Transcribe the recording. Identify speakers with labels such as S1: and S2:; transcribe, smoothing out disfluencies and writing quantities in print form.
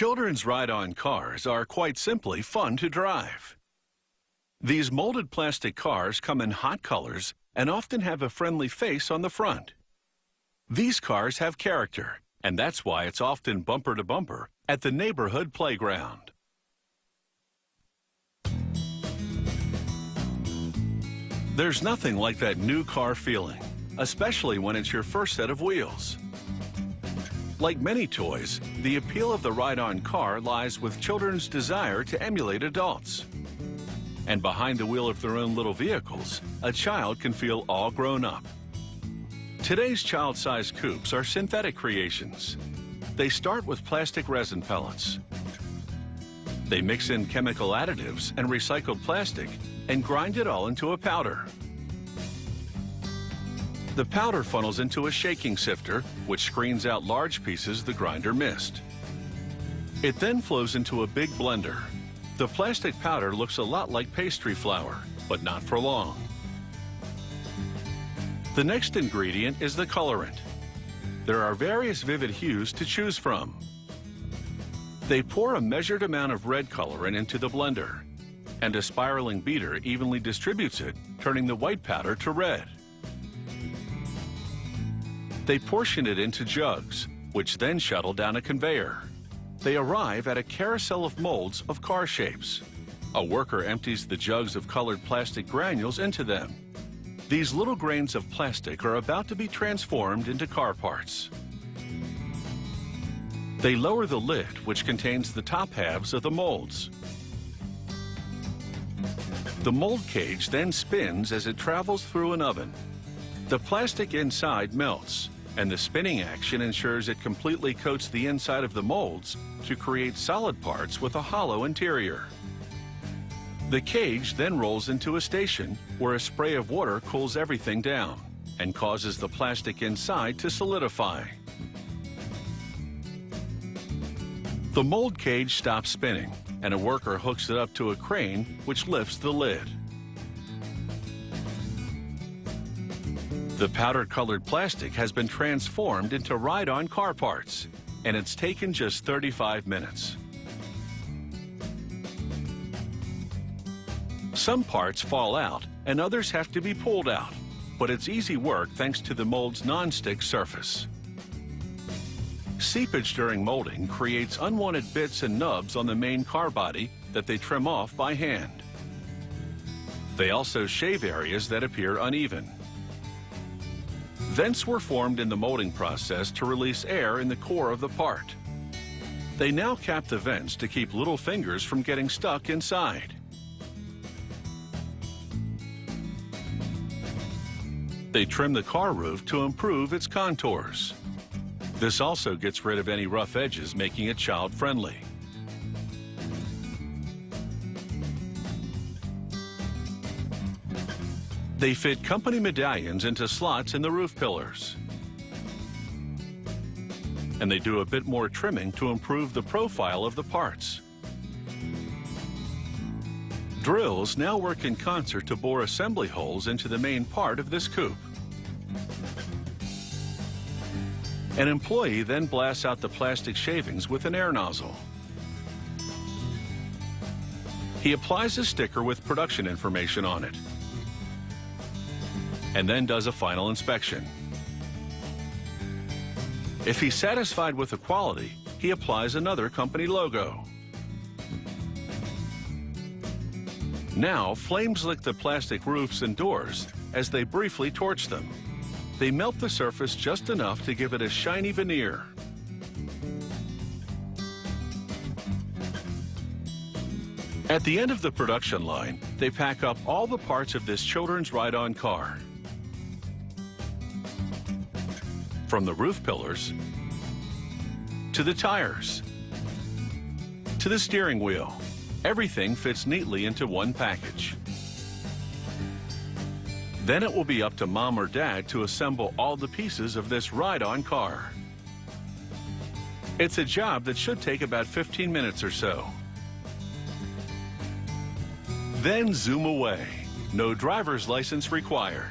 S1: Children's ride-on cars are quite simply fun to drive. These molded plastic cars come in hot colors and often have a friendly face on the front. These cars have character, and that's why it's often bumper to bumper at the neighborhood playground. There's nothing like that new car feeling, especially when it's your first set of wheels. Like many toys, the appeal of the ride-on car lies with children's desire to emulate adults. And behind the wheel of their own little vehicles, a child can feel all grown up. Today's child-sized coupes are synthetic creations. They start with plastic resin pellets. They mix in chemical additives and recycled plastic and grind it all into a powder. The powder funnels into a shaking sifter, which screens out large pieces the grinder missed. It then flows into a big blender. The plastic powder looks a lot like pastry flour, but not for long. The next ingredient is the colorant. There are various vivid hues to choose from. They pour a measured amount of red colorant into the blender, and a spiraling beater evenly distributes it, turning the white powder to red. They portion it into jugs, which then shuttle down a conveyor. They arrive at a carousel of molds of car shapes. A worker empties the jugs of colored plastic granules into them. These little grains of plastic are about to be transformed into car parts. They lower the lid, which contains the top halves of the molds. The mold cage then spins as it travels through an oven. The plastic inside melts, and the spinning action ensures it completely coats the inside of the molds to create solid parts with a hollow interior. The cage then rolls into a station where a spray of water cools everything down and causes the plastic inside to solidify. The mold cage stops spinning, and a worker hooks it up to a crane which lifts the lid. The powder-colored plastic has been transformed into ride-on car parts, and it's taken just 35 minutes. Some parts fall out and others have to be pulled out, but it's easy work thanks to the mold's non-stick surface. Seepage during molding creates unwanted bits and nubs on the main car body that they trim off by hand. They also shave areas that appear uneven. Vents were formed in the molding process to release air in the core of the part. They now cap the vents to keep little fingers from getting stuck inside. They trim the car roof to improve its contours. This also gets rid of any rough edges, making it child-friendly. They fit company medallions into slots in the roof pillars. And they do a bit more trimming to improve the profile of the parts. Drills now work in concert to bore assembly holes into the main part of this coupe. An employee then blasts out the plastic shavings with an air nozzle. He applies a sticker with production information on it, and then does a final inspection. If he's satisfied with the quality, he applies another company logo. Now, flames lick the plastic roofs and doors as they briefly torch them. They melt the surface just enough to give it a shiny veneer. At the end of the production line, they pack up all the parts of this children's ride-on car. From the roof pillars, to the tires, to the steering wheel, everything fits neatly into one package. Then it will be up to Mom or Dad to assemble all the pieces of this ride-on car. It's a job that should take about 15 minutes or so. Then zoom away. No driver's license required.